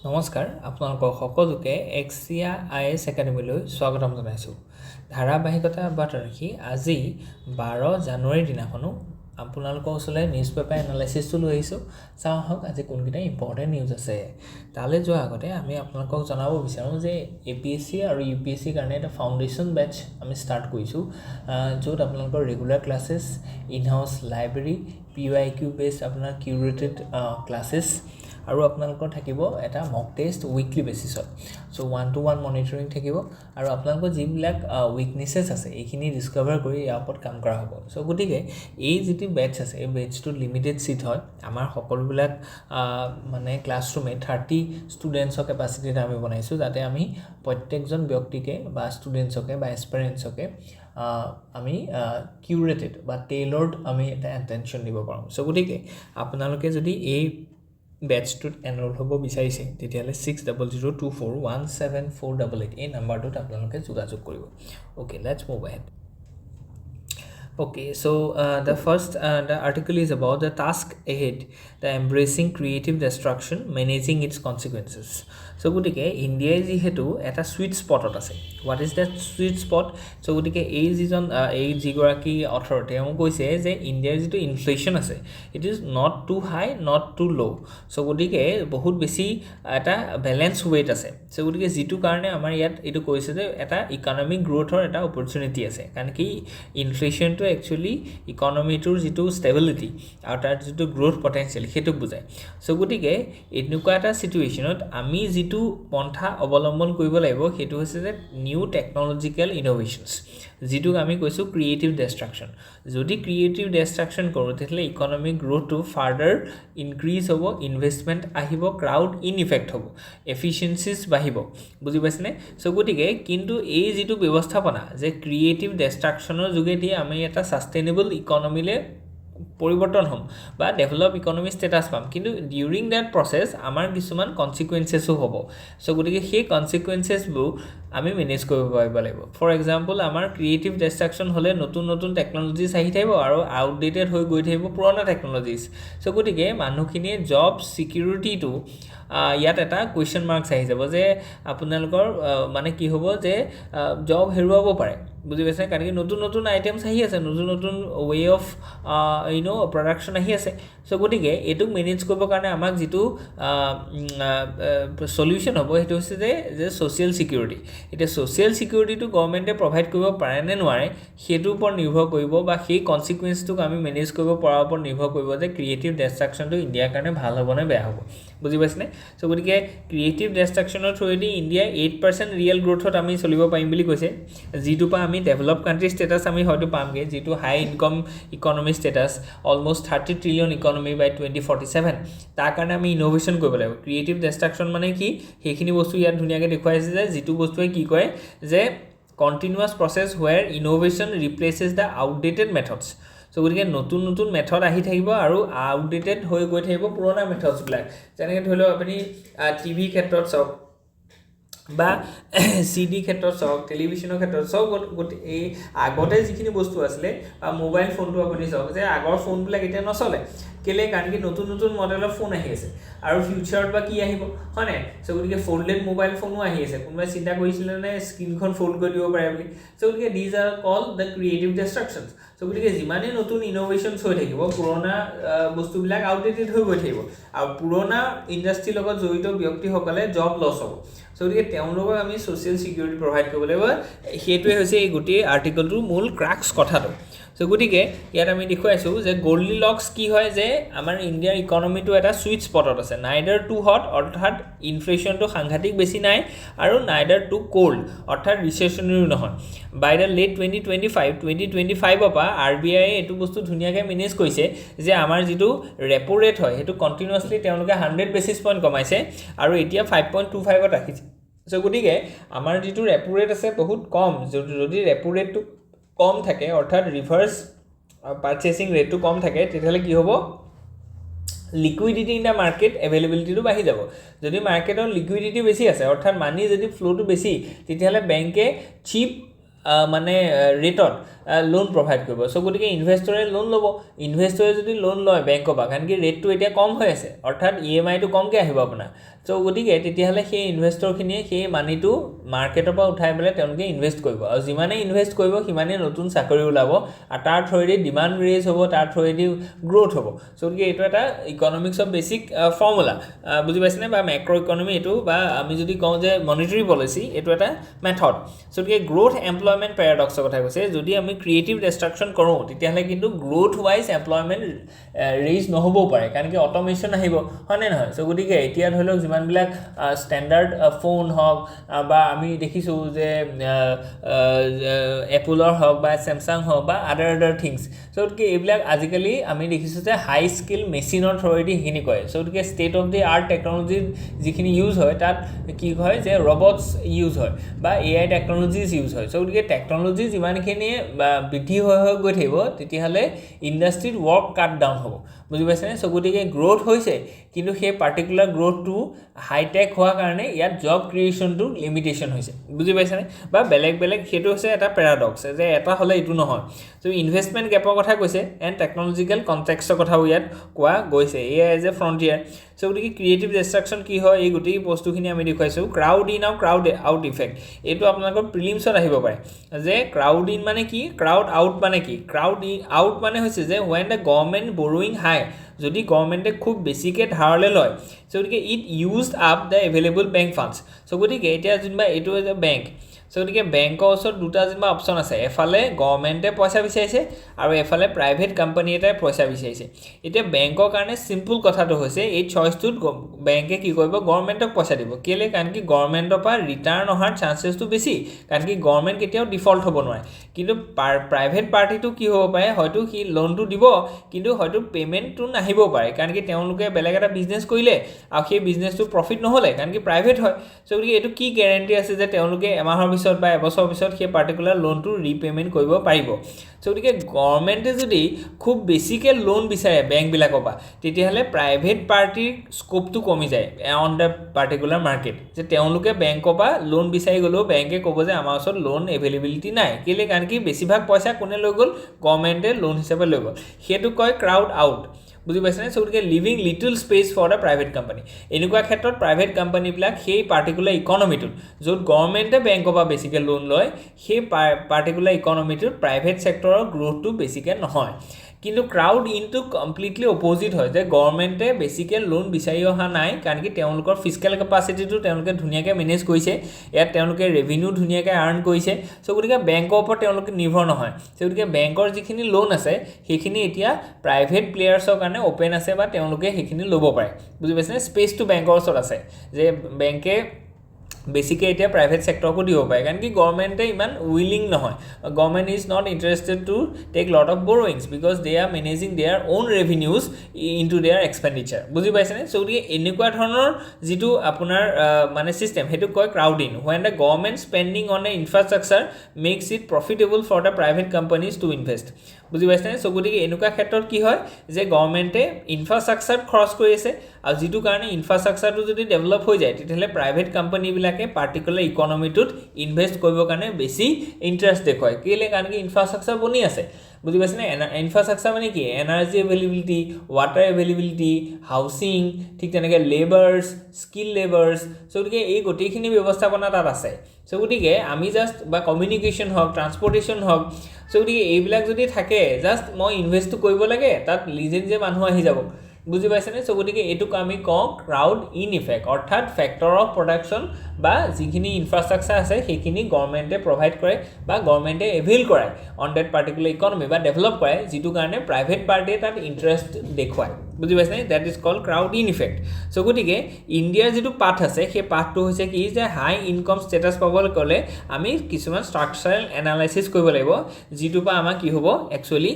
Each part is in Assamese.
নমস্কাৰ আপোনালোকক সকলোকে Axia IAS Academy লৈ স্বাগতম জনাইছো ধাৰাবাহিকতা অব্যাহত ৰাখি আজি 12 জানুৱাৰী দিনাখনো আপোনালোকৰ ওচৰলৈ নিউজ পেপাৰ এনালাইসিছটো লৈ আহিছো চাওক আজি কোনকেইটা ইম্পৰ্টেন্ট নিউজ আছে তালে যোৱা আগতে আমি আপোনালোকক জনাব বিচাৰো যে APSC আৰু UPSC কাৰণে এটা ফাউণ্ডেশ্যন বেচ আমি ষ্টাৰ্ট কৰিছো য'ত আপোনালোকৰ regular classes in house library PYQ based আপোনাৰ কিউৰেটেড ক্লাसेस আৰু আপোনালোকৰ থাকিব এটা মক টেষ্ট উইকলি বেসিছত সো 1-to-1 মনিটৰিং থাকিব আৰু আপোনালোকৰ যিবিলাক উইকনেसेस আছে এইখিনি ডিসকভাৰ কৰি ইয়াৰ ওপৰত কাম কৰা হ'ব সো গতিকে এই যেটি বেচ আছে এই বেচটো লিমিটেড সিট হয় আমাৰ সকলোবিলাক মানে ক্লাছৰুমে 30 ষ্টুডেন্টছৰ কেপাসিটিত আমি বনাইছো যাতে আমি প্ৰত্যেকজন ব্যক্তিকে বা ষ্টুডেন্টছকে বা এসপিৰেন্টছকে আমি কিউৰেটেড বা টেইলৰ্ড আমি এটা এটেনশন দিব পাৰোঁ সো গতিকে আপোনালোকে যদি এই বেচটোত এনৰোল হ'ব বিচাৰিছে তেতিয়ালে 6002417488 এই নাম্বাৰটোত আপোনালোকে যোগাযোগ কৰিব okay let's move ahead Okay, so the first the article is about the task ahead, the embracing creative destruction, managing its consequences. So gotike India is hetu eta sweet spot ot ase. What is that sweet spot? So gotike ei season ei jigoraki authority am koise je India is to inflation ase. It is not too high, not too low. So gotike bahut beshi eta balance weight ase. So gotike jitu karone amar yat etu koise je eta economic growth or eta opportunity ase. Kan ki inflation to actually economy to jitu stability or tar jitu growth potential hetu bujay so gotike enuka eta situation ot ami jitu pontha অৱলম্বন কৰিব লাগিব হেতু হৈছে যে নিউ টেকনলজিক্যাল ইনোভেশনস জিটু আমি কৈছো ক্ৰিয়েটিভ ডিস্ট্ৰাকশন যদি ক্ৰিয়েটিভ ডিস্ট্ৰাকশন কৰো তেলে economic growth to further increase হ'ব ইনভেষ্টমেন্ট আহিব ক্ৰাউড ইন ইফেক্ট হ'ব এফিশিয়েন্সিজ বাহিব বুজি পাইছনে সো গটিকে কিন্তু এই জিটু ব্যৱস্থাপনা যে ক্ৰিয়েটিভ ডিস্ট্ৰাকশনৰ যোগেদি আমি এটা সাস্টেইনেবল ইকোনমিলে পরিবর্তন হম বা ডেভেলপ ইকোনমি স্ট্যাটাস পাম কিন্তু ডিউরিং দ্যাট প্রসেস আমার কিছুমান কনসিকুয়েন্সেসও হব সো গতিকে সেই কনসিকুয়েন্সেসবোৰ আমি মেনেজ কৰিব পাৰিব লাগিব ফৰ এক্সাম্পল আমাৰ ক্ৰিয়েটিভ ডিস্ট্ৰাকশন হলে নতুন নতুন টেকনলজিস আহি থাকিব আৰু আউটডেটেড হৈ গৈ থাকিব পুৰণা টেকনলজিস সো গতিকে মানুহখিনিয়ে জব সিকিউৰিটিটো ইয়াত এটা কোৱেশ্চন মাৰ্কস আহি যাব যে আপোনালোকৰ মানে কি হ'ব যে জব হেৰুৱাব পাৰে বুজি পাইছে কাৰণ কি নতুন নতুন আইটেমস আহি আছে নতুন নতুন ওয়ে অফ প্ৰডাকশন আহি আছে সো গতিকে এটু মেনেজ কৰিব কাৰণে আমাক যেটো সলিউশন হ'ব হেতু হৈছে যে সোশ্যাল সিকিউৰিটি এটা সোশ্যাল সিকিউৰিটিটো গভৰ্নমেন্টে প্ৰভাইড কৰিব পাৰে নে নোৱাৰে হেতুৰ ওপৰত নিৰ্ভৰ কৰিব বা সেই কনসিকুয়েন্সটো আমি মেনেজ কৰিব পৰাৰ ওপৰত নিৰ্ভৰ কৰিব যে ক্ৰিয়েটিভ ডিস্ট্ৰাকশনটো ইণ্ডিয়াৰ কাৰণে ভাল হ'ব নে বেয়া হ'ব বুজি পাইছনে সো গতিকে ক্ৰিয়েটিভ ডিস্ট্ৰাকশনৰ থ্ৰুদি ইণ্ডিয়া 8% ৰিয়েল গ্ৰোথত আমি চলিব পাৰিম বুলি কৈছে জিটু পা আমি ডেভেলপ কান্ট্ৰি স্ট্যাটাস আমি হয়তো পামগে জিটু high income economy status almost 30 trillion economy by 2047 তাৰ কাৰণে আমি ইনোভেশন কৰিব লাগিব ক্ৰিয়েটিভ ডিস্ট্ৰাকশন মানে কি হেখিনি বস্তু ইয়াত ধুনিয়াকে দেখুৱাইছে যে জিটু বস্তুৱে কি কয় যে continuous process where innovation replaces the outdated methods so গতিকে নতুন নতুন মেথড আহি থাকিব আৰু আউটডেটেড হৈ গৈ থাকিব পুৰণা মেথডস বিলাক যেনেকৈ ধৰিলো আপুনি টিভি ক্ষেত্ৰত সব বা সিডি ক্ষেত্ৰত সব টেলিভিশনৰ ক্ষেত্ৰত সব এই আগতে যিখিনি বস্তু আছিল মোবাইল ফোনটো আপুনি সব যে আগৰ ফোন বিলাক এতিয়া নচলে কেলে কাৰণ কি নতুন নতুন মডেলৰ ফোন আহি আছে আৰু ফিউচাৰত বা কি আহিব হয়নে সো গতিকে ফোল্ডেড মোবাইল ফোনো আহি আছে কোনবা চিন্তা কৰিছিল নে স্ক্ৰিনখন ফোল্ড কৰি দিব পাৰে বুলি সো গতিকে these are called the creative distractions so গতিকে যিমানে নতুন ইনোভেশনস হৈ থাকিব পুৰণা বস্তুবিলাক আউটডেটেড হৈ গৈ থাকিব আৰু পুৰণা ইন্ডাষ্ট্ৰি লগত জড়িত ব্যক্তিসকলে জব লছ হ'ব সো গতিকে তেওঁলোকক আমি সোশ্যাল সিকিউৰিটি প্ৰভাইড কৰিব লাগিব হেতুৱে হৈছে এই গুটি আৰ্টিকলটোৰ মূল ক্ৰাক্স কথাটো সো গতিকে ইয়াত আমি দেখুৱাইছো যে গোল্ডি লক্স কি হয় যে আমাৰ ইণ্ডিয়াৰ ইকোনমিটো এটা সুইট স্পটত আছে নাইডাৰ টু হট অৰ্থাৎ ইনফ্লেশনটো সাংঘাতিক বেছি নাই আৰু নাইডাৰ টু কোল্ড অৰ্থাৎ ৰিসেশনৰো নহয় বাই দ্য লেট 2025 অপা আৰবিআই এটো বস্তু ধুনিয়াকে মেনেজ কৰিছে যে আমাৰ যেটো ৰেপো ৰেট হয় হেতু কন্টিনিউয়াসলি তেওঁলোকে 100 বেসিস পইণ্ট কমাইছে আৰু এতিয়া 5.25 ত ৰাখিছে সো গতিকে আমাৰ যেটো ৰেপো ৰেট আছে বহুত কম যদি ৰেপো ৰেটটো কম থাকে অৰ্থাৎ ৰিভাৰ্স পারচেজিং রেটটো কম থাকে তেতিয়ালে কি হ'ব লিকুইডিটি ইন দা মার্কেট अवेलेबिलिटीটো বাঢ়ি যাব যদি মাৰ্কেটৰ লিকুইডিটি বেছি আছে অৰ্থাৎ মানি যদি ফ্লোটো বেছি তেতিয়ালে ব্যাংকে চিপ মানে ৰেটত লোন প্ৰভাইড কৰিব সো গতিকে ইনভেষ্টৰে লোন ল'ব ইনভেষ্টৰে যদি লোন লয় বেংকৰ পৰা কাৰণ কি ৰেটটো এতিয়া কম হৈ আছে অৰ্থাৎ ইএমআইটো কমকৈ আহিব আপোনাৰ সো গতিকে তেতিয়াহ'লে সেই ইনভেষ্টৰখিনিয়ে সেই মানিটো মাৰ্কেটৰ পৰা উঠাই পেলাই তেওঁলোকে ইনভেষ্ট কৰিব আৰু যিমানে ইনভেষ্ট কৰিব সিমানে নতুন চাকৰি ওলাব আৰু তাৰ থ্ৰুৱেদি ডিমাণ্ড ৰেজ হ'ব তাৰ থ্ৰুৱেদি গ্ৰোথ হ'ব সো গতিকে এইটো এটা ইকনমিক্সৰ বেছিক ফৰ্মুলা বুজি পাইছেনে বা মেক্ৰ' ইকনমি এইটো বা আমি যদি কওঁ যে মনিটাৰী পলিচি এইটো এটা মেথড সো গতিকে গ্ৰোথ এমপ্লয়মেণ্ট পেৰাডক্সৰ কথা কৈছে যদি আমি ক্ৰিয়েটিভ ডিষ্ট্ৰাকশ্যন কৰোঁ তেতিয়াহ'লে কিন্তু গ্ৰোথ ৱাইজ এমপ্লয়মেণ্ট ৰেইজ নহ'বও পাৰে কাৰণ কি অট'মেশ্যন আহিব হয়নে নহয় সো গতিকে এতিয়া ধৰি লওক যিমানবিলাক ষ্টেণ্ডাৰ্ড ফোন হওক বা আমি দেখিছোঁ যে এপলৰ হওক বা চেমচাং হওক বা আদাৰ থিংছ সো গতিকে এইবিলাক আজিকালি আমি দেখিছোঁ যে হাই স্কিল মেচিনৰ থ্ৰুৱেদি সেইখিনি কৰে সো গতিকে state of the art technology যিখিনি ইউজ হয় তাত কি হয় যে ৰবটছ ইউজ হয় বা AI টেকন'লজিজ ইউজ হয় সো গতিকে টেকন'লজি যিমানখিনি বৃদ্ধি হৈ গৈ থাকিব তেতিয়াহ'লে ইণ্ডাষ্ট্ৰীত ৱৰ্ক কাট ডাউন হ'ব বুজি পাইছেনে সো গতিকে গ্ৰোথ হৈছে কিন্তু সেই পাৰ্টিকুলাৰ গ্ৰোথটো হাইটেক হোৱাৰ কাৰণে ইয়াত জব ক্ৰিয়েশ্যনটো লিমিটেশ্যন হৈছে বুজি পাইছেনে বা বেলেগ সেইটো হৈছে এটা পেৰাডক্স যে এটা হ'লে এইটো নহয় সো ইনভেষ্টমেণ্ট গেপৰ কথা কৈছে এণ্ড টেকন'লজিকেল কনটেক্সৰ কথাও ইয়াত কোৱা গৈছে এয়া এজ এ ফ্ৰণ্টিয়াৰ সো গতিকে ক্ৰিয়েটিভ ডিষ্ট্ৰাকশ্যন কি হয় এই গোটেই বস্তুখিনি আমি দেখুৱাইছোঁ ক্ৰাউড ইন আৰু ক্ৰাউড আউট ইফেক্ট এইটো আপোনালোকৰ প্ৰিলিমছত আহিব পাৰে যে ক্ৰাউড ইন মানে কি ক্ৰাউড আউট মানে কি ক্ৰাউড ইন আউট মানে হৈছে যে ৱেন দ্য গভৰ্ণমেণ্ট বৰোয়িং হাই যদি গভৰ্ণমেণ্টে খুব বেছিকৈ ধাৰলৈ লয় সো গতিকে it used up the available bank funds so গতিকে এতিয়া যেনিবা এইটো যে বেংক সো গতিকে বেংকৰ ওচৰত দুটা যেনিবা অপশ্যন আছে এফালে গভৰ্ণমেণ্টে পইচা বিচাৰিছে আৰু এফালে প্ৰাইভেট কোম্পানী এটাই পইচা বিচাৰিছে এতিয়া বেংকৰ কাৰণে চিম্পল কথাটো হৈছে এই চইচটোত বেংকে কি কৰিব গভৰ্ণমেণ্টক পইচা দিব কেলৈ কাৰণ কি গভৰ্ণমেণ্টৰ পৰা ৰিটাৰ্ণ অহাৰ চান্সেছটো বেছি কাৰণ কি গভৰ্ণমেণ্ট কেতিয়াও ডিফল্ট হ'ব নোৱাৰে কিন্তু প্ৰাইভেট পাৰ্টিটো কি হ'ব পাৰে হয়তো সি লোনটো দিব কিন্তু হয়তো পে'মেণ্টটো নাহিব পাৰে কাৰণ কি তেওঁলোকে বেলেগ এটা বিজনেছ কৰিলে আৰু সেই বিজনেছটো প্ৰফিট নহ'লে কাৰণ কি প্ৰাইভেট হয় সো গতিকে এইটো কি গেৰেণ্টি আছে যে তেওঁলোকে এমাহৰ পিছত বা এবছৰৰ পিছত সেই পাৰ্টিকুলাৰ লোনটো ৰিপে'মেণ্ট কৰিব পাৰিব সো গতিকে গভৰ্ণমেণ্টে যদি খুব বেছিকৈ লোন বিচাৰে বেংকবিলাকৰ পৰা তেতিয়াহ'লে প্ৰাইভেট পাৰ্টিৰ স্ক'পটো কমি যায় অন দ্য পাৰ্টিকুলাৰ মাৰ্কেট যে তেওঁলোকে বেংকৰ পৰা লোন বিচাৰি গ'লেও বেংকে ক'ব যে আমাৰ ওচৰত লোন এভেইলেবিলিটি নাই কেলৈ কাৰণ কি বেছিভাগ পইচা কোনে লৈ গ'ল গভৰ্ণমেণ্টে লোন হিচাপে লৈ গ'ল সেইটো কয় ক্ৰাউড আউট বুজি পাইছেনে সো গতিকে leaving little space for the private company এনেকুৱা ক্ষেত্ৰত প্ৰাইভেট কোম্পানীবিলাক সেই পাৰ্টিকুলাৰ ইকনমিটোত য'ত গভৰ্ণমেণ্টে বেংকৰ পৰা বেছিকৈ লোন লয় সেই পাৰ্টিকুলাৰ ইকনমিটোত প্ৰাইভেট ছেক্টৰৰ গ্ৰ'থটো বেছিকৈ নহয় কিন্তু ক্ৰাউড ইনটো কমপ্লিটলি অপ'জিট হয় যে গভৰ্ণমেণ্টে বেছিকৈ লোন বিচাৰি অহা নাই কাৰণ কি তেওঁলোকৰ ফিস্কেল কেপাচিটিটো তেওঁলোকে ধুনীয়াকৈ মেনেজ কৰিছে ইয়াত তেওঁলোকে ৰেভিনিউ ধুনীয়াকৈ আৰ্ণ কৰিছে সো গতিকে বেংকৰ ওপৰত তেওঁলোকে নিৰ্ভৰ নহয় সো গতিকে বেংকৰ যিখিনি লোন আছে সেইখিনি এতিয়া প্ৰাইভেট প্লেয়াৰ্ছৰ কাৰণে অ'পেন আছে বা তেওঁলোকে সেইখিনি ল'ব পাৰে বুজি পাইছেনে স্পেচটো বেংকৰ ওচৰত আছে যে বেংকে বেছিকৈ এতিয়া প্ৰাইভেট ছেক্টৰকো দিব পাৰে কাৰণ কি গভৰ্ণমেণ্টে ইমান উইলিং নহয় government is not interested to take lot of borrowings because they are managing their own revenues into their expenditure বুজি পাইছেনে সো গতিকে এনেকুৱা ধৰণৰ যিটো আপোনাৰ মানে ছিষ্টেম সেইটো কয় crowd in when the government spending on a infrastructure makes it profitable for the private companies to invest বুজি পাইছেনে সো গতিকে এনেকুৱা ক্ষেত্ৰত কি হয় যে গভৰ্ণমেণ্টে ইনফ্ৰাষ্ট্ৰাকচাৰত খৰচ কৰি আছে আৰু যিটো কাৰণে ইনফ্ৰাষ্ট্ৰাকচাৰটো যদি ডেভেলপ হৈ যায় তেতিয়াহ'লে প্ৰাইভেট কোম্পানীবিলাকে পাৰ্টিকুলাৰ ইকনমিটোত ইনভেষ্ট কৰিবৰ কাৰণে বেছি ইণ্টাৰেষ্ট দেখুৱায় কেলৈ কাৰণ কি ইনফ্ৰাষ্ট্ৰাকচাৰ বনি আছে বুজি পাইছেনে ইনফ্ৰাষ্ট্ৰাকচাৰ মানে কি energy availability water availability housing ঠিক তেনেকৈ লেবাৰ্ছ স্কিল লেবাৰ্ছ সো গতিকে এই গোটেইখিনি ব্যৱস্থাপনা তাত আছে সো গতিকে আমি জাষ্ট বা কমিউনিকেশ্যন হওক ট্ৰান্সপৰ্টেশ্যন হওক সো গতিকে এইবিলাক যদি থাকে জাষ্ট মই ইনভেষ্টটো কৰিব লাগে তাত নিজে মানুহ আহি যাব বুজি পাইছেনে সো গতিকে এইটোক আমি কওঁ ক্ৰাউড ইন ইফেক্ট অৰ্থাৎ ফেক্টৰ অফ প্ৰডাকশ্যন বা যিখিনি ইনফ্ৰাষ্ট্ৰাকচাৰ আছে সেইখিনি গভৰ্ণমেণ্টে প্ৰভাইড কৰে বা গভৰ্ণমেণ্টে এভেইল কৰায় অন ডেট পাৰ্টিকুলাৰ ইকনমি বা ডেভেলপ কৰে যিটো কাৰণে প্ৰাইভেট পাৰ্টিয়ে তাত ইণ্টাৰেষ্ট দেখুৱায় বুজি পাইছেনে that is called crowd in effect so গতিকে ইণ্ডিয়াৰ যিটো পাথ আছে সেই পাথটো হৈছে কি যে হাই ইনকম ষ্টেটাছ পাবলৈ গ'লে আমি কিছুমান ষ্ট্ৰাকচাৰেল এনালাইচিছ কৰিব লাগিব যিটোৰ পৰা আমাৰ কি হ'ব একচুৱেলি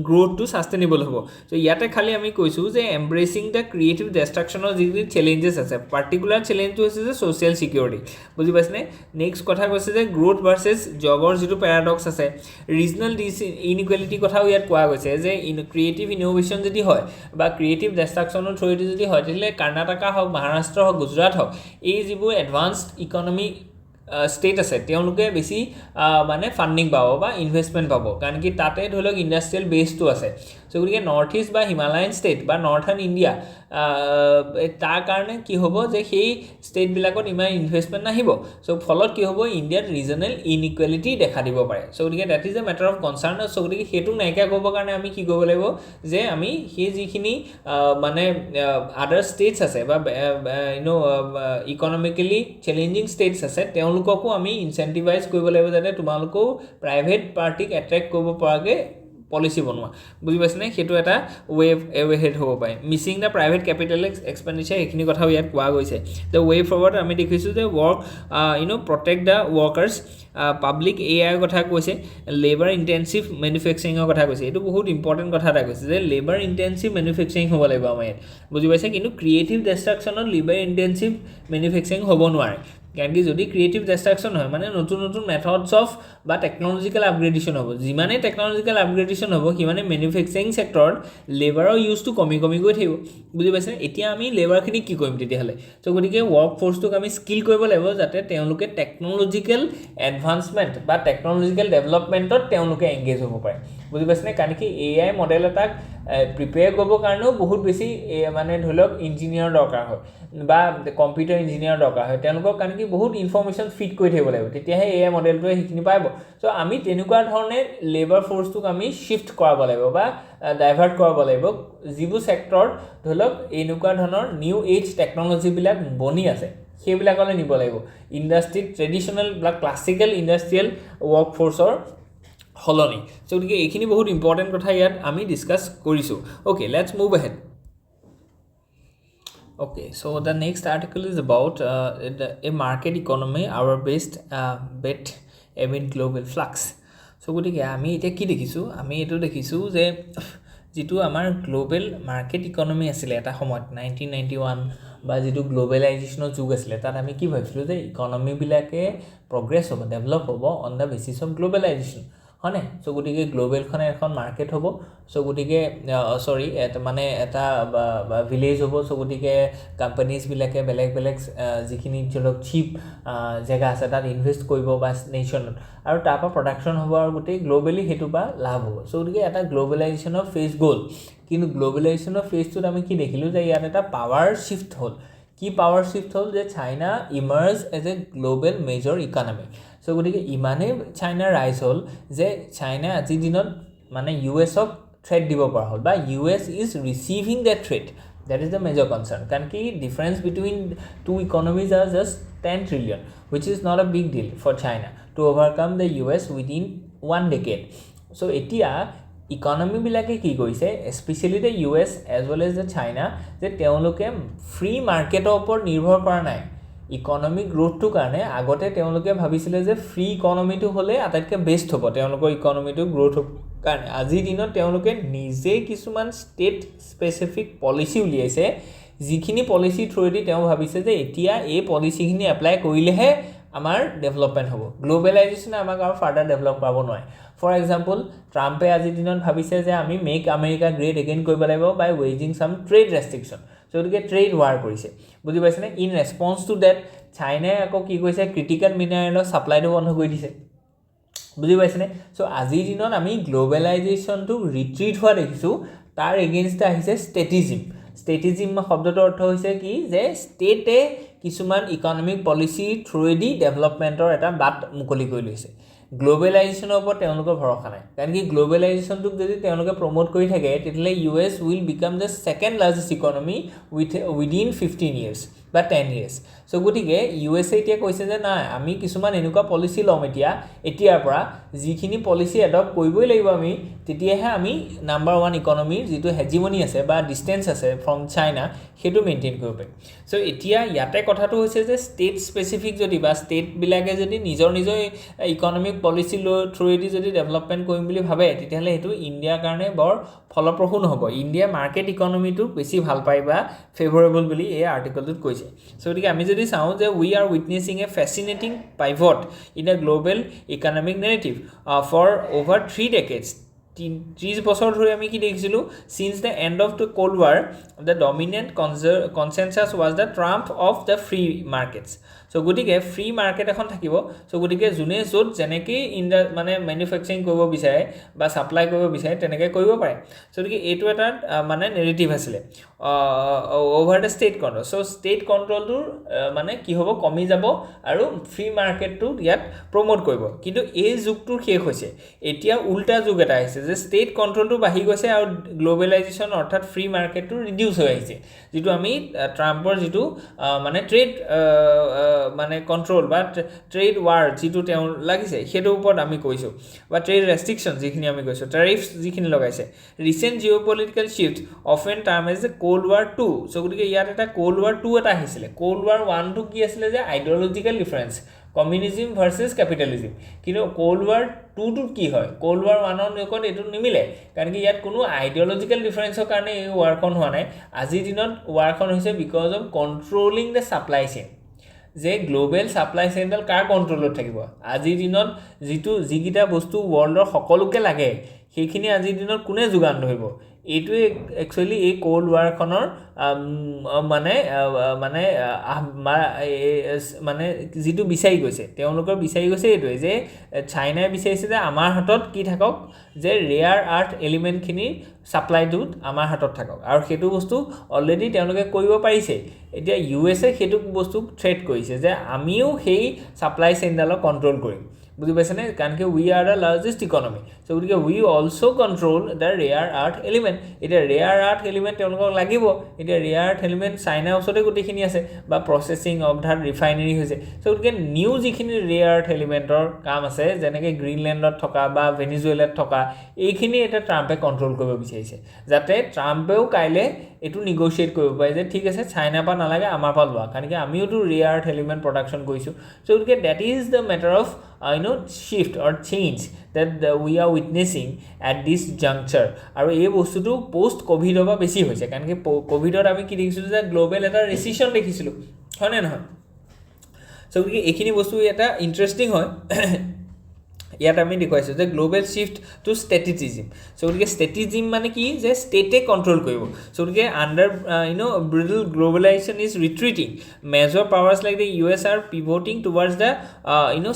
গ্ৰ'থটো ছাষ্টেইনেবল হ'ব চ' ইয়াতে খালি আমি কৈছোঁ যে এম্ব্ৰেচিং দ্য ক্ৰিয়েটিভ ডিষ্ট্ৰাকশ্যনৰ যিখিনি চেলেঞ্জেছ আছে পাৰ্টিকুলাৰ চেলেঞ্জটো হৈছে যে ছ'চিয়েল ছিকিউৰিটি বুজি পাইছেনে নেক্সট কথা কৈছে যে গ্ৰ'থ ভাৰ্চেছ জবৰ যিটো পেৰাডক্স আছে ৰিজনেল ইনইকুৱেলিটিৰ কথাও ইয়াত কোৱা গৈছে যে ক্ৰিয়েটিভ ইন'ভেশ্যন যদি হয় বা ক্ৰিয়েটিভ ডিষ্ট্ৰাকশ্যনৰ থ্ৰুৱেদি যদি হয় তেতিয়াহ'লে কৰ্ণাটকা হওক মহাৰাষ্ট্ৰ হওক গুজৰাট হওক এই যিবোৰ এডভান্সড ইকনমি ষ্টেট আছে তেওঁলোকে বেছি মানে ফাণ্ডিং পাব বা ইনভেষ্টমেণ্ট পাব কাৰণ কি তাতে ধৰি লওক ইণ্ডাষ্ট্ৰিয়েল বেছটো আছে চ' গতিকে নৰ্থ ইষ্ট বা হিমালয়ান ষ্টেট বা নৰ্থাৰ্ণ ইণ্ডিয়া তাৰ কাৰণে কি হ'ব যে সেই ষ্টেটবিলাকত ইমান ইনভেষ্টমেণ্ট নাহিব চ' ফলত কি হ'ব ইণ্ডিয়াত ৰিজনেল ইনইকুৱেলিটি দেখা দিব পাৰে চ' গতিকে debt is a matter of concern so' গতিকে সেইটো নাইকিয়া কৰিবৰ কাৰণে আমি কি কৰিব লাগিব যে আমি সেই যিখিনি মানে আদাৰ ষ্টেটছ আছে বা ইকনমিকেলি চেলেঞ্জিং ষ্টেটছ আছে তেওঁলোককো আমি ইনচেণ্টিভাইজ কৰিব লাগিব যাতে তোমালোকেও প্ৰাইভেট পাৰ্টিক এট্ৰেক্ট কৰিব পৰাকৈ পলিচি বনোৱা বুজি পাইছেনে সেইটো এটা ৱে হেড হ'ব পাৰে Mising the private capital expenditure এইখিনি কথাও ইয়াত কোৱা গৈছে দ্য ৱে ফৰৱাৰ্ড আমি দেখিছোঁ যে work protect the workers public এআইৰ কথা কৈছে লেবাৰ ইণ্টেনচিভ মেনুফেকচাৰিঙৰ কথা কৈছে এইটো বহুত ইম্পৰ্টেণ্ট কথা এটা কৈছে যে লেবাৰ ইণ্টেনচিভ মেনুফেকচাৰিং হ'ব লাগিব আমাৰ ইয়াত বুজি পাইছে কিন্তু ক্ৰিয়েটিভ ডিষ্ট্ৰাকশ্যনত লেবাৰ ইণ্টেনচিভ মেনুফেকচাৰিং হ'ব নোৱাৰে কাৰণ কি যদি ক্ৰিয়েটিভ ডিষ্ট্ৰাকশ্যন হয় মানে নতুন নতুন মেথডছ অফ বা টেকনলজিকেল আপগ্ৰেডেশ্যন হ'ব যিমানেই টেকনলজিকেল আপগ্ৰেডেশ্যন হ'ব সিমানে মেনুফেকচাৰিং ছেক্টৰত লেবাৰৰ ইউজটো কমি গৈ থাকিব বুজি পাইছে এতিয়া আমি লেবাৰখিনি কি কৰিম তেতিয়াহ'লে চ' গতিকে ৱৰ্ক ফ'ৰ্চটোক আমি স্কিল কৰিব লাগিব যাতে তেওঁলোকে টেকনলজিকেল এডভান্সমেণ্ট বা টেকনলজিকেল ডেভেলপমেণ্টত তেওঁলোকে এংগেজ হ'ব পাৰে বুজি পাইছেনে কাৰণ কি AI মডেল এটাক প্ৰিপেয়াৰ কৰিবৰ কাৰণেও বহুত বেছি মানে ধৰি লওক ইঞ্জিনিয়াৰ দৰকাৰ হয় বা কম্পিউটাৰ ইঞ্জিনিয়াৰ দৰকাৰ হয় তেওঁলোকক কাৰণ কি বহুত ইনফৰ্মেশ্যন ফিট কৰি থাকিব লাগিব তেতিয়াহে AI মডেলটোৱে সেইখিনি পাব চ' আমি তেনেকুৱা ধৰণে লেবাৰ ফ'ৰ্চটোক আমি শ্বিফ্ট কৰাব লাগিব বা ডাইভাৰ্ট কৰাব লাগিব যিবোৰ ছেক্টৰত ধৰি লওক এনেকুৱা ধৰণৰ নিউ এজ টেকনলজিবিলাক বনি আছে সেইবিলাকলৈ নিব লাগিব ইণ্ডাষ্ট্ৰিত ট্ৰেডিশ্যনেল বা ক্লাছিকেল ইণ্ডাষ্ট্ৰিয়েল ৱৰ্ক ফ'ৰ্চৰ সলনি চ' গতিকে এইখিনি বহুত ইম্পৰ্টেণ্ট কথা ইয়াত আমি ডিছকাছ কৰিছোঁ okay let's move ahead Okay, so the next article is about a market economy, our best bet amid global flux. So, গতিকে আমি এতিয়া কি দেখিছোঁ আমি এইটো দেখিছোঁ যে যিটো আমাৰ গ্লোবেল মাৰ্কেট ইকনমি আছিলে এটা সময়ত 1991 বা যিটো গ্লোবেলাইজেশ্যনৰ যুগ আছিলে তাত আমি কি ভাবিছিলোঁ যে ইকনমিবিলাকে প্ৰগ্ৰেছ হ'ব ডেভেলপ হ'ব অন দ্য বেচিছ অফ গ্লোবেলাইজেশ্যন হয়নে চ' গতিকে গ্লোবেলখনে এখন মাৰ্কেট হ'ব চ' গতিকে মানে এটা ভিলেজ হ'ব চ' গতিকে কোম্পানীজবিলাকে বেলেগ যিখিনি ধৰক চিপ জেগা আছে তাত ইনভেষ্ট কৰিব বা নেশ্যনত আৰু তাৰপৰা প্ৰডাকশ্যন হ'ব আৰু গোটেই গ্ল'বেলি সেইটো বা লাভ হ'ব চ' গতিকে এটা গ্ল'বেলাইজেশ্যনৰ ফেজ গ'ল কিন্তু গ্ল'বেলাইজেশ্যনৰ ফেজটোত আমি কি দেখিলোঁ যে ইয়াত এটা পাৱাৰ শ্বিফ্ট হ'ল কি পাৱাৰ শ্বিফ্ট হ'ল যে China emerge as a global major economy so' গতিকে ইমানেই চাইনাৰ ৰাইজ হ'ল যে চাইনা আজিৰ দিনত মানে US-ক থ্ৰেট দিব পৰা হ'ল বা US is receiving the threat that is the major concern কাৰণ কি difference between two economies are just 10 trillion which is not a big deal for China to overcome the US within 1 decade so এতিয়া ইকনমিবিলাকে কি কৰিছে specially the US as well as the China যে তেওঁলোকে ফ্ৰী মাৰ্কেটৰ ওপৰত নিৰ্ভৰ কৰা নাই ইকনমিক গ্ৰোথটোৰ কাৰণে আগতে তেওঁলোকে ভাবিছিলে যে ফ্ৰী ইকনমিটো হ'লে আটাইতকৈ বেষ্ট হ'ব তেওঁলোকৰ ইকনমিটো গ্ৰোথ কাৰণে আজিৰ দিনত তেওঁলোকে নিজে কিছুমান ষ্টেট স্পেচিফিক পলিচি উলিয়াইছে যিখিনি পলিচি থ্ৰুৱেদি তেওঁ ভাবিছে যে এতিয়া এই পলিচিখিনি এপ্লাই কৰিলেহে আমাৰ ডেভেলপমেণ্ট হ'ব গ্লোবেলাইজেশ্যনে আমাক আৰু ফাৰ্ডাৰ ডেভেলপ কৰাব নোৱাৰে ফৰ এক্সাম্পল ট্ৰাম্পে আজিৰ দিনত ভাবিছে যে আমি মেক আমেৰিকা গ্ৰেট এগেইন কৰিব লাগিব বাই ৱেজিং চাম ট্ৰেড ৰেষ্ট্ৰিকশ্যন চ' গতিকে ট্ৰেড ৱাৰ কৰিছে বুজি পাইছেনে ইন ৰেছপন্স টু ডেট চাইনাই আকৌ কি কৰিছে ক্ৰিটিকেল মিনাৰেলৰ ছাপ্লাইটো বন্ধ কৰি দিছে বুজি পাইছেনে চ' আজিৰ দিনত আমি গ্ল'বেলাইজেশ্যনটো ৰিট্ৰিট হোৱা দেখিছোঁ তাৰ এগেইনষ্টে আহিছে ষ্টেটিজিম শব্দটোৰ অৰ্থ হৈছে কি যে ষ্টেটে কিছুমান ইকনমিক পলিচি থ্ৰুৱেদি ডেভেলপমেণ্টৰ এটা বাট মুকলি কৰি লৈছে গ্ল'বেলাইজেশ্যনৰ ওপৰত তেওঁলোকৰ ভৰসা নাই কাৰণ কি গ্ল'বেলাইজেশ্যনটোক যদি তেওঁলোকে প্ৰমোট কৰি থাকে তেতিয়াহ'লে US will became the second largest economy within 15 years বা 10 years চ' গতিকে USA এতিয়া কৈছে যে নাই আমি কিছুমান এনেকুৱা পলিচি ল'ম এতিয়াৰ পৰা যিখিনি পলিচি এডপ্ট কৰিবই লাগিব আমি তেতিয়াহে আমি নাম্বাৰ 1 ইকনমিৰ যিটো হেজিমনি আছে বা ডিষ্টেঞ্চ আছে ফ্ৰম চাইনা সেইটো মেইনটেইন কৰিব পাৰিম চ' এতিয়া ইয়াতে কথাটো হৈছে যে ষ্টেট স্পেচিফিক যদি বা ষ্টেটবিলাকে যদি নিজৰ ইকনমিক পলিচি থ্ৰুৱেদি যদি ডেভেলপমেণ্ট কৰিম বুলি ভাবে তেতিয়াহ'লে সেইটো ইণ্ডিয়াৰ কাৰণে বৰ ফলপ্ৰসূ নহ'ব ইণ্ডিয়া মাৰ্কেট ইকনমিটো বেছি ভাল পায় বা ফেভৰেবল বুলি এই আৰ্টিকলটোত কৈছে চ' গতিকে আমি যদি চাওঁ যে we are witnessing a fascinating pivot in a global economic narrative for over 3 decades 30 বছৰ ধৰি আমি কি দেখিছিলো since the end of the cold war the dominant consensus was the triumph of the free markets so গটিকে ফ্ৰী মাৰ্কেট এখন থাকিব so গটিকে জুনে যত জেনেকি মানে ম্যানুফ্যাকচাৰিং কৰিব বিচাৰে বা সাপ্লাই কৰিব বিচাৰে তেনেকৈ কৰিব পাৰে so গটিকে এটো এটা মানে নেৰেটিভ আছিল over the state control so state control টো মানে কি হ'ব কমি যাব আৰু ফ্ৰী মাৰ্কেট টো ইয়াত প্ৰমোট কৰিব কিন্তু এই যুগটো শেষ হৈছে এতিয়া উল্টা যুগ এটা আহিছে যে স্টেট কন্ট্ৰোলটো বাঢ়ি গৈছে আৰু গ্লোবালাইজেশন অৰ্থাৎ ফ্ৰী মাৰ্কেটটো ৰিডিউস হৈ আহিছে যেটো আমি ট্ৰাম্পৰ যেটো মানে ট্ৰেড মানে কন্ট্ৰোল বা ট্ৰেড ওয়াৰ যেটো তেওঁ লাগিছে হেটো ওপৰত আমি কৈছো বা ট্ৰেড ৰেস্ট্ৰিকশন যিখিনি আমি কৈছো ট্যাৰিফস যিখিনি লগাইছে recent geopolitical shift often term as a cold war 2 so গতিকে ইয়াত এটা কোল্ড ওয়াৰ 2 এটা আহিছিল কোল্ড ওয়াৰ 1 টো কি আছিল যে আইডিওলজিক্যাল ডিফাৰেন্স কমিউনিজম ভাৰ্সেস ক্যাপিটালিজম কিন্তু কোল্ড ওয়াৰ 2 টো কি হয় কোল্ড ওয়াৰ 1 ৰ লগত এটো নিমিলে কাৰণ কি ইয়াত কোনো আইডিওলজিক্যাল ডিফাৰেন্সৰ কাৰণে এই ওয়াৰখন হোৱা নাই আজিৰ দিনত ওয়াৰখন হৈছে because of controlling the supply chain যে গ্লোবাল সাপ্লাই চেইনডাল কাৰ কন্ট্ৰোলত থাকিব আজিৰ দিনত যেটো যিকিটা বস্তু ওয়াৰ্ল্ডৰ সকলোকে লাগে সেইখিনি আজিৰ দিনত কোনে যোগান ধৰিব এইটো একচুয়ালি এই কোল্ড ওয়াৰখনৰ মানে মানে মানে যেটো বিচাৰি গৈছে তেওঁলোকৰ বিচাৰি গৈছে এইটোৱে যে চাইনাই বিচাৰিছে যে আমাৰ হাতত কি থাকক যে ৰেয়াৰ আৰ্থ এলিমেন্ট খিনি সাপ্লাই দুত আমাৰ হাতত থাকক আৰু হেতু বস্তু অলৰেডি তেওঁলোকে কৰিব পাৰিছে এতিয়া ইউএসএ হেতু বস্তু থ্ৰেট কৰিছে যে আমিও সেই সাপ্লাই চেইনডালক কন্ট্ৰোল কৰিম বুজি পাইছনে কাৰণ কি we are the largest economy so গতিকে we also control the rare earth element এটা ৰেয়াৰ আৰ্থ এলিমেন্ট তেওঁলোকক লাগিব এটা ৰেয়াৰ আৰ্থ এলিমেন্ট চাইনা ওচৰতে গুটিখিনি আছে বা প্ৰসেসিং অফ ধাট ৰিফাইনাৰী হৈছে সো গতিকে নিউ যিখিনি ৰেয়াৰ আৰ্থ এলিমেন্টৰ কাম আছে যেনেকে গ্ৰীনল্যান্ডত থকা বা ভেনিজুৱেলাত থকা এইখিনি এটা ট্ৰাম্পে কন্ট্ৰোল কৰিব বিচাৰিছে যাতে ট্ৰাম্পেও কাইলে এটো নেগোশিয়েট কৰিব পাৰে যে ঠিক আছে চাইনা পা নালাগে আমাৰ পা লোৱা কাৰণ কি আমিও তো ৰেয়াৰ আৰ্থ এলিমেন্ট প্ৰডাকশন কৰিছো সো গতিকে that is the matter of shift or change that we are witnessing at this juncture আৰু এই বস্তুটো পোস্ট কোভিড বা বেছি হৈছে কাৰণ কি কোভিডত আমি কি দেখিছিলো যে গ্লোবাল এটা ৰিসেশন দেখিছিলো হয়নে নহয় সো কি এখিনি বস্তু এটা ইন্টাৰেস্টিং হয় ইয়াত আমি দেখুৱাইছো যে গ্লোবাল শিফট টু স্ট্যাটিজিজম সো গতিকে স্ট্যাটিজিজম মানে কি যে স্টেটে কন্ট্ৰোল কৰিব সো গতিকে under brutal globalization is retreating major powers like the US are pivoting towards the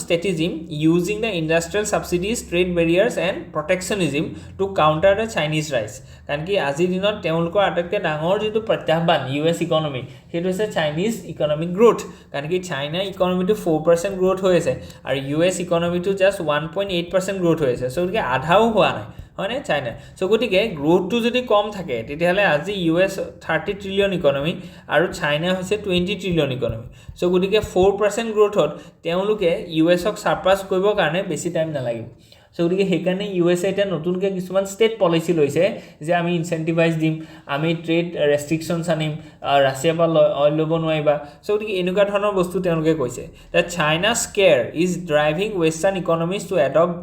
strategism using the industrial subsidies trade barriers and protectionism to counter the Chinese rise কাৰণ কি আজিৰ দিনত তেওঁলোকৰ আটাইতকৈ ডাঙৰ যেটো প্ৰত্যাহ্বান US ইকনমি হেটো হৈছে চাইনিজ ইকনমিক গ্ৰোথ কাৰণ কি চাইনা ইকনমিটো 4% গ্ৰোথ হৈ আছে আৰু US ইকনমিটো জাস্ট 1.8% গ্ৰোথ হৈ আছে সো গতিকে আধাও হোৱা নাই হয়নে চাইনা সো গতিকে গ্ৰোথটো যদি কম থাকে তেতিয়াহলে আজি US 30 ট্ৰিলিয়ন ইকনমি আৰু চাইনা হৈছে 20 ট্ৰিলিয়ন ইকনমি সো গতিকে 4% গ্ৰোথত তেওঁলোকে US ক সাৰপাস কৰিব কাৰণে বেছি টাইম নালাগিব সো গতিকে হেকানে USA এটা নতুনকে কিছুমান স্টেট পলিসি লৈছে যে আমি ইনসেন্টিভাইজ দিম আমি ট্ৰেড ৰেস্ট্ৰিকশনস আনিম ৰাছিয়া পা অইল লব নোৱাইবা সো গতিকে এনেকুৱা ধৰণৰ বস্তু তেওঁলোকে কৈছে that China's scare is driving western economies to adopt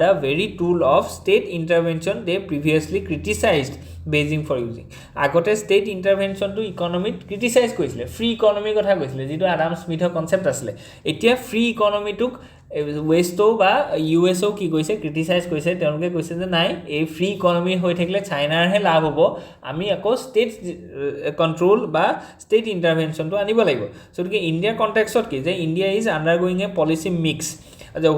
the very tool of state intervention they previously criticized Beijing for using আগতে state intervention to economic criticize কৰিছিলে ফ্ৰী ইকনমি কথা কৈছিলে যেটো আডাম স্মিথৰ কনসেপ্ট আছিল এতিয়া ফ্ৰী ইকনমিটোক ওয়েস্টো বা ইউএসও কি কৈছে ক্ৰিটিসাইজ কৰিছে তেওঁলোকে কৈছে যে নাই এই ফ্ৰী ইকনমি হৈ থাকিলে চাইনাৰ হে লাভ হ'ব আমি আকৌ স্টেট কন্ট্ৰোল বা স্টেট ইন্টাৰভেনশন তো আনিব লাগিব সো কি ইন্ডিয়াৰ কনটেক্সট কি যে India is undergoing a policy mix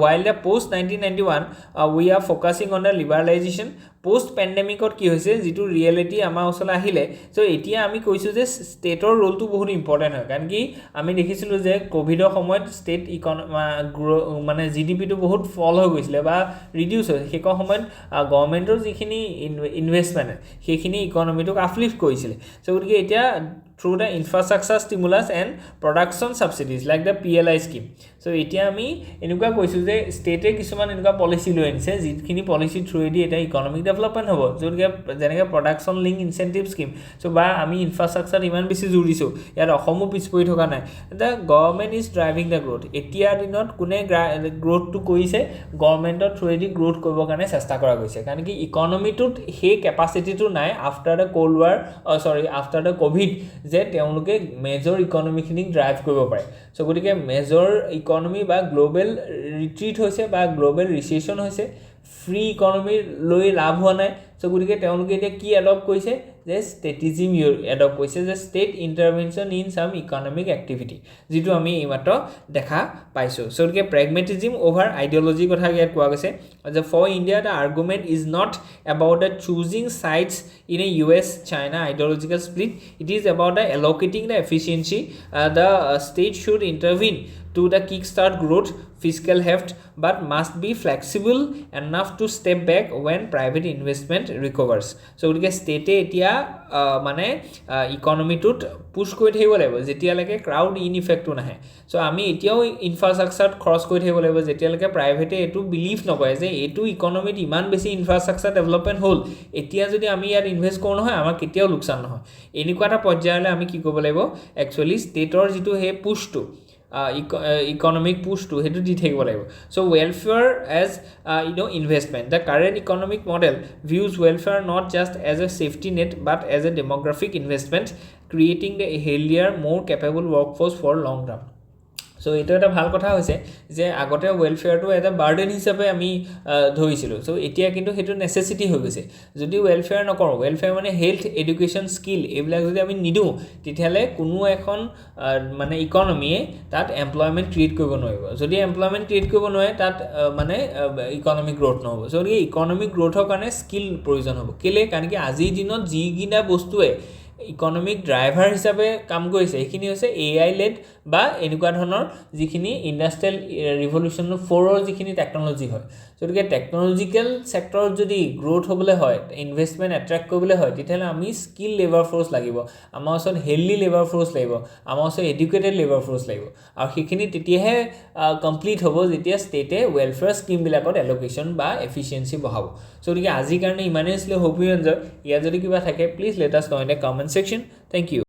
while the post 1991 we are focusing on the liberalization post pandemic or কি হৈছে যেটো ৰিয়েলিটি আমাৰ ওচলে আহিলে সো এতিয়া আমি কৈছো যে ষ্টেটৰ ৰোলটো বহুত ইম্পৰ্টেন্ট হয় কাৰণ কি আমি দেখিছিলো যে কোভিডৰ সময়ত ষ্টেট মানে জিডিপি টো বহুত ফল হৈ গৈছিল বা ৰিডিউস হৈ সেই সময়ত গভৰ্নমেন্টৰ যিখিনি ইনভেষ্টমেন্ট সেইখিনি ইকনমিটোক আপলিফ্ট কৰিছিল সো গতিকে এতিয়া through the infrastructure stimulus and production subsidies like the PLI scheme so etia ami enuka koisu je state e kisuman enuka policy loi anise jikhini policy through di eta economic development hobo jorge jeneka production link incentive scheme so ba ami infrastructure iman bisi jurisu yar ahomu pispoi thoka nai the government is driving the growth etia dinot kune growth to koise government or through di growth koibo kane chesta kora goise kan ki economy to he capacity to nai after the cold war after the covid যে তেওঁলোকে মেজৰ ইকনমি খিনি ড্ৰাইভ কৰিব পাৰে সো গতিকে মেজৰ ইকনমি বা গ্লোবাল ৰিট্ৰিট হৈছে বা গ্লোবাল ৰিসেশন হৈছে ফ্ৰী ইকনমি লৈ লাভ হোৱা নাই সো গতিকে তেওঁলোকে এতিয়া কি এডপ্ট কৰিছে যে ষ্টেটিজম এডপ্ট কৰিছে যে state intervention in some economic activity যেটো আমি এইমাত্ৰ দেখা পাইছো সো গতিকে প্ৰেগমেটিজম ওভাৰ আইডিঅলজি কথা ইয়াত কোৱা গৈছে যে for India the argument is not about the choosing sides in a US China ideological split. It is about the allocating the efficiency. The state should intervene to the kickstart growth, fiscal heft, but must be flexible enough to step back when private investment recovers. So gotike state etia mane economy tut push koi thaibo laibo jetia leke crowd in effect tu nahe so ami etiao infrastructure cross koi thaibo laibo jetia leke private etu belief nokoy je etu economy iman beshi infrastructure development hol etia jodi ami yar invest kono hoy amar ketiao luksan no hoy enikwa ta porjayale ami ki kobo laibo actually state or jitu he push to economic push to hetu di thaibo laibo so welfare as investment the current economic model views welfare not just as a safety net but as a demographic investment creating a healthier more capable workforce for long term so eto eta bhal kotha hoise je agote welfare to eta burden hisabe ami dhoisilo so etia kintu hetu necessity hoy gese jodi welfare no koro welfare mane health education skill ebla jodi ami nidu tithale kunu ekhon mane economy tat employment create koibo noibo jodi employment create koibo noy tat mane economic growth no hobo so economic growth hor kane skill provision hobo kele kanki aji dinot ji gina bostue economic driver hisabe কাম কৰিছে এখিনি হৈছে AI led বা এনেকুৱা ধৰণৰ যিখিনি ইন্ডাষ্ট্ৰিয়েল ৰিভলিউশন 4 ৰ যিখিনি টেকনলজি হয় গতিকে টেকনলজিক্যাল সেক্টৰ যদি গ্ৰোথ হ'বলে হয় ইনভেষ্টমেন্ট অ্যাট্ৰাক্ট কৰিবলে হয় তেতিয়ালে আমি স্কিল লেবাৰ ফোৰ্স লাগিব আমাৰ ওচৰত হেলদি লেবাৰ ফোৰ্স লাগিব আমাৰ ওচৰত এডুকেটেড লেবাৰ ফোৰ্স লাগিব আৰু সেইখিনি তেতিয়াহে কমপ্লিট হ'ব যেতিয়া ষ্টেটে ওয়েলফেয়াৰ স্কিম বিলাকত এলোকেশন বা এফিচিয়েন্সি বহাব সো গতিকে আজি কাৰণে ইমানেই আছিল হোপ ইউ এনজয় ইয়া যদি কিবা থাকে please let us know in the comment section thank U